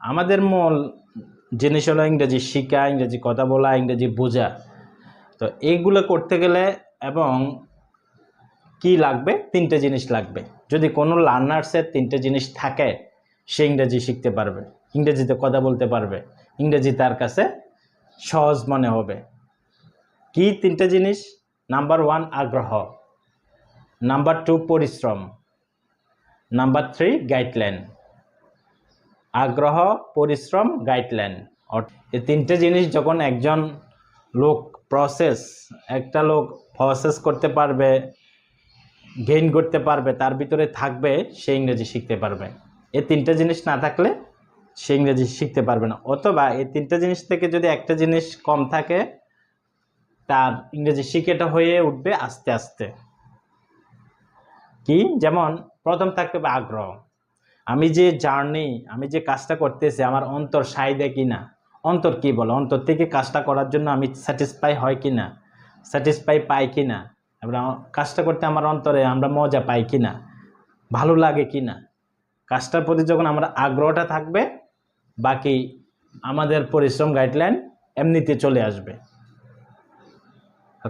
আমাদের মূল জিনিস হলো ইংরেজি শিখা, ইংরেজি কথা বলা, ইংরেজি বোঝা। তো এইগুলো করতে গেলে এবং কি লাগবে, তিনটে জিনিস লাগবে। যদি কোনো লার্নার্সের তিনটে জিনিস থাকে, সে ইংরেজি শিখতে পারবে, ইংরেজিতে কথা বলতে পারবে, ইংরেজি তার কাছে সহজ মনে হবে। কি তিনটে জিনিস? নাম্বার 1 আগ্রহ, নাম্বার 2 পরিশ্রম, নাম্বার 3 গাইডলাইন। আগ্রহ, পরিশ্রম, গাইডলাইন। এই তিনটে জিনিস যখন একজন লোক একটা লোক প্রসেস করতে পারবে, গেইন করতে পারবে, তার ভিতরে থাকবে, সে ইংরেজি শিখতে পারবে। এই তিনটে জিনিস না থাকলে সে ইংরেজি শিখতে পারবে না। অথবা এই তিনটে জিনিস থেকে যদি একটা জিনিস কম থাকে, তার ইংরেজি শিখাটা হয়ে উঠবে আস্তে আস্তে। কি? যেমন প্রথম থাকতে হবে আগ্রহ। আমি যে কাজটা করতেছি, আমার অন্তর সায় দেয় কিনা, অন্তর কি বলে, অন্তর থেকে কাজটা করার জন্য আমি স্যাটিসফাই হয় কিনা, স্যাটিসফাই পাই কিনা, আমরা কাজটা করতে আমার অন্তরে আমরা মজা পাই কিনা, ভালো লাগে কিনা। কাজটার প্রতি যখন আমরা আগ্রহটা থাকবে, বাকি আমাদের পরিশ্রম গাইডলাইন এমনিতে চলে আসবে।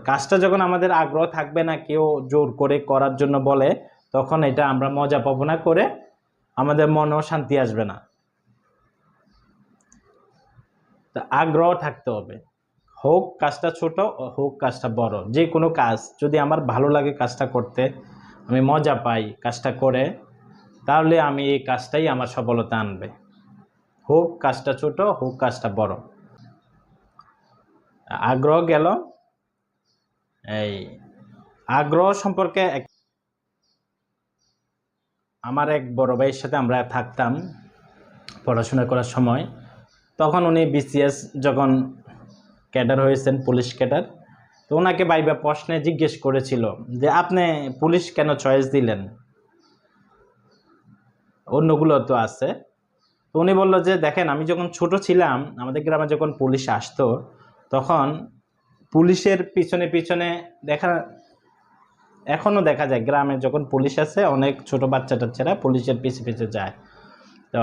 কাজটা যখন আমাদের আগ্রহ থাকবে না, কেউ জোর করে করার জন্য বলে, তখন এটা আমরা মজা পাবো না, করে আমাদের মনেও শান্তি আসবে না। তো আগ্রহ থাকতে হবে, হোক কাজটা ছোট হোক কাজটা বড়, যে কোনো কাজ যদি আমার ভালো লাগে কাজটা করতে, আমি মজা পাই কাজটা করে, তাহলে আমি এই কাজটাই আমার সফলতা আনবে, হোক কাজটা ছোট হোক কাজটা বড়। আগ্রহ গেল। এই আগ্রহ সম্পর্কে আমার এক বড় ভাইয়ের সাথে আমরা থাকতাম পড়াশোনা করার সময়। তখন উনি বিসিএস যখন ক্যাডার হয়েছেন, পুলিশ ক্যাডার, তো ওনাকে ভাইবা প্রশ্নে জিজ্ঞেস করেছিল যে আপনি পুলিশ কেন চয়েস দিলেন, অন্যগুলো তো আছে। তো উনি বলল যে দেখেন, আমি যখন ছোট ছিলাম, আমাদের গ্রামে যখন পুলিশ আসতো, তখন পুলিশের পিছনে পিছনে এখনো দেখা যায়, গ্রামে যখন পুলিশ আছে অনেক ছোট বাচ্চা টাচ্চারা পুলিশের পিছে পিছে যায়। তো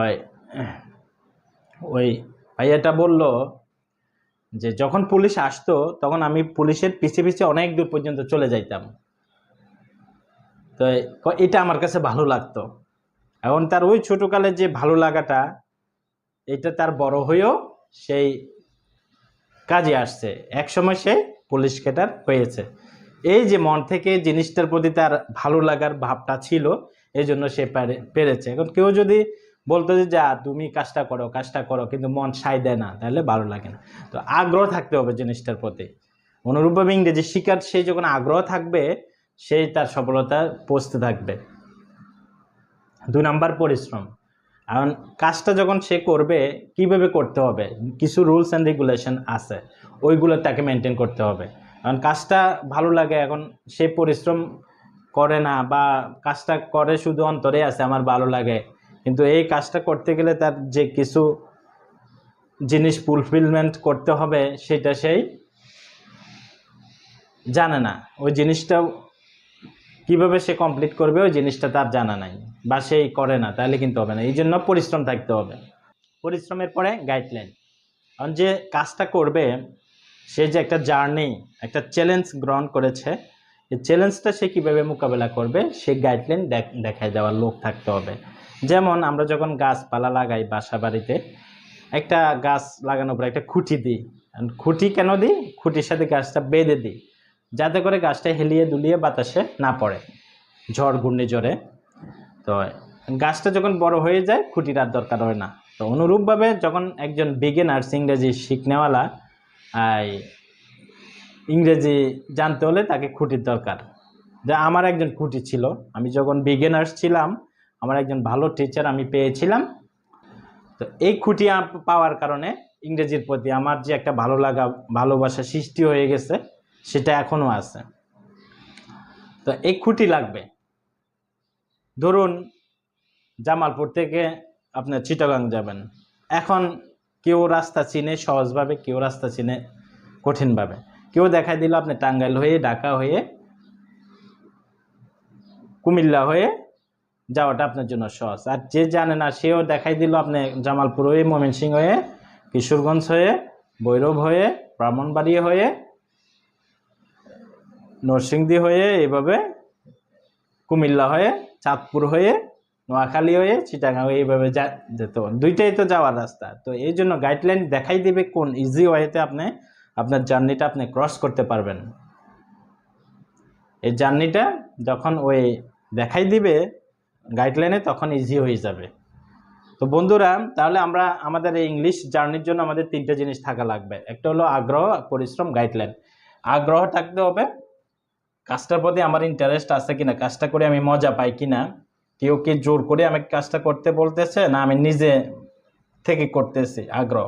ওই ভাইয়াটা বলল যে যখন পুলিশ আসতো তখন আমি পুলিশের পিছে পিছে অনেক দূর পর্যন্ত চলে যাইতাম। তো এটা আমার কাছে ভালো লাগতো। এখন তার ওই ছোটকালে যে ভালো লাগাটা, এটা তার বড় হয়েও সেই কাজে আসছে, একসময় সে পুলিশ ক্যাডার হয়েছে। এই যে মন থেকে জিনিসটার প্রতি তার ভালো লাগার ভাবটা ছিল, এই জন্য সে পেরেছে। এখন কেউ যদি বলতো যে যা তুমি কাজটা করো, কিন্তু মন সায় দেয় না, তাহলে ভালো লাগে না। তো আগ্রহ থাকতে হবে জিনিসটার প্রতি। অনুরূপভাবে ইংরেজি শিখার সেই যখন আগ্রহ থাকবে, সেই তার সফলতা পৌঁছতে থাকবে। 2 নাম্বার পরিশ্রম। এখন কাজটা যখন সে করবে, কিভাবে করতে হবে, কিছু রুলস অ্যান্ড রেগুলেশন আছে, ওইগুলো তাকে মেনটেন করতে হবে। কারণ কাজটা ভালো লাগে, এখন সে পরিশ্রম করে না, বা কাজটা করে শুধু অন্তরে আছে আমার ভালো লাগে, কিন্তু এই কাজটা করতে গেলে তার যে কিছু জিনিস ফুলফিলমেন্ট করতে হবে, সেটা সেই জানে না। ওই জিনিসটা কিভাবে সে কমপ্লিট করবে, ওই জিনিসটা তার জানা নাই, বা সেই করে না, তাহলে কিন্তু হবে না। এই জন্য পরিশ্রম থাকতে হবে। পরিশ্রমের পরে গাইডলাইন। কারণ যে কাজটা করবে, সে যে একটা জার্নি, একটা চ্যালেঞ্জ গ্রহণ করেছে, এই চ্যালেঞ্জটা সে কীভাবে মোকাবেলা করবে, সে গাইডলাইন দেখায় দেওয়ার লোক থাকতে হবে। যেমন আমরা যখন গাছপালা লাগাই বাসা বাড়িতে, একটা গাছ লাগানোর পর একটা খুঁটি দিই। খুঁটি কেন দিই? খুঁটির সাথে গাছটা বেঁধে দিই, যাতে করে গাছটা হেলিয়ে দুলিয়ে বাতাসে না পড়ে, ঝড় ঘূর্ণিঝড়ে। তো গাছটা যখন বড় হয়ে যায়, খুঁটির আর দরকার হয় না। তো অনুরূপভাবে যখন একজন বিগিনার্স, ইংরেজি শিখনেওয়ালা, ইংরেজি জানতে হলে তাকে খুঁটির দরকার। যে আমার একজন খুঁটি ছিল, আমি যখন বিগিনার্স ছিলাম, আমার একজন ভালো টিচার আমি পেয়েছিলাম। তো এই খুঁটি পাওয়ার কারণে ইংরেজির প্রতি আমার যে একটা ভালোবাসা সৃষ্টি হয়ে গেছে, সেটা এখনও আছে। তো এই খুঁটি লাগবে। ধরুন জামালপুর থেকে আপনার চিটাগাং যাবেন, এখন কেউ রাস্তা চিনে সহজভাবে, কেউ রাস্তা চিনে কঠিনভাবে। কেউ দেখাই দিল আপনি টাঙ্গাইল হয়ে, ঢাকা হয়ে, কুমিল্লা হয়ে যাওয়াটা আপনার জন্য সহজ। আর যে জানে না সেও দেখাই দিল আপনি জামালপুর হয়ে, ময়মনসিংহ হয়ে, কিশোরগঞ্জ হয়ে, ভৈরব হয়ে, ব্রাহ্মণবাড়িয়া হয়ে, নরসিংদী হয়ে, এইভাবে কুমিল্লা হয়ে, চাঁদপুর হয়ে, নোয়াখালী হয়ে, চিটাগাং হয়ে, এইভাবে যেতে পারেন। দুইটাই তো যাওয়ার রাস্তা। তো এই জন্য গাইডলাইন দেখাই দিবে কোন ইজি ওয়েতে আপনি আপনার জার্নিটা আপনি ক্রস করতে পারবেন। এই জার্নিটা যখন ওই দেখাই দিবে গাইডলাইনে, তখন ইজি হয়ে যাবে। তো বন্ধুরা, তাহলে আমরা আমাদের এই ইংলিশ জার্নির জন্য আমাদের 3টে জিনিস থাকা লাগবে। একটা হলো আগ্রহ, পরিশ্রম, গাইডলাইন। আগ্রহ থাকতে হবে, কাজটার প্রতি আমার ইন্টারেস্ট আছে কিনা, কাজটা করে আমি মজা পাই কিনা, কেউ কি জোর করে আমাকে কাজটা করতে বলতেছে না আমি নিজে থেকে করতেছি। আগ্রহ।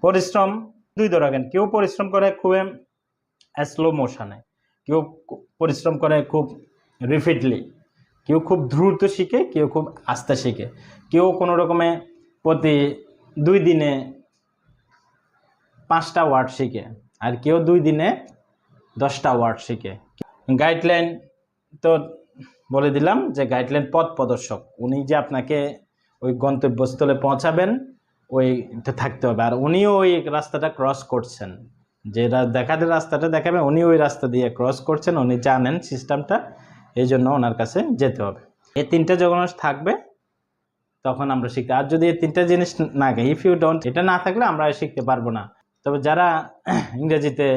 পরিশ্রম দুই ধরনের, কেউ পরিশ্রম করে খুব স্লো মোশনে, কেউ পরিশ্রম করে খুব রিপিডলি, কেউ খুব দ্রুত শিখে, কেউ খুব আস্তে শিখে, কেউ কোনো রকমে প্রতি 2 দিনে 5টা ওয়ার্ড শিখে, আর কেউ 2 দিনে 10টা ওয়ার্ড শিখে। গাইডলাইন তো বলে দিলাম যে গাইডলাইন পথ প্রদর্শক, উনি যে আপনাকে ওই গন্তব্যস্থলে পৌঁছাবেন ওইটা থাকতে হবে। আর উনিও ওই রাস্তাটা ক্রস করছেন, যে দেখাতে রাস্তাটা দেখাবেন উনি ওই রাস্তা দিয়ে ক্রস করছেন, উনি জানেন সিস্টেমটা, এই জন্য ওনার কাছে যেতে হবে। এই 3টে যখন থাকবে তখন আমরা শিখতে। আর যদি এই 3টে জিনিস না থাকে, ইফ ইউ ডোন্ট, এটা না থাকলে আমরা শিখতে পারবো না। তবে যারা ইংরেজিতে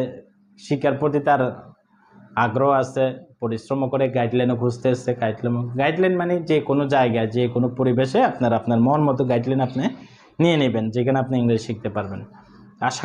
শিক্ষার প্রতি তার আগ্রহ আছে, পরিশ্রম করে গাইডলাইনও খুঁজতে এসছে, গাইডলাইন মানে যে কোনো জায়গায় যে কোনো পরিবেশে আপনার মন মতো গাইডলাইন আপনি নিয়ে নেবেন, যেখানে আপনি ইংরেজি শিখতে পারবেন। আশা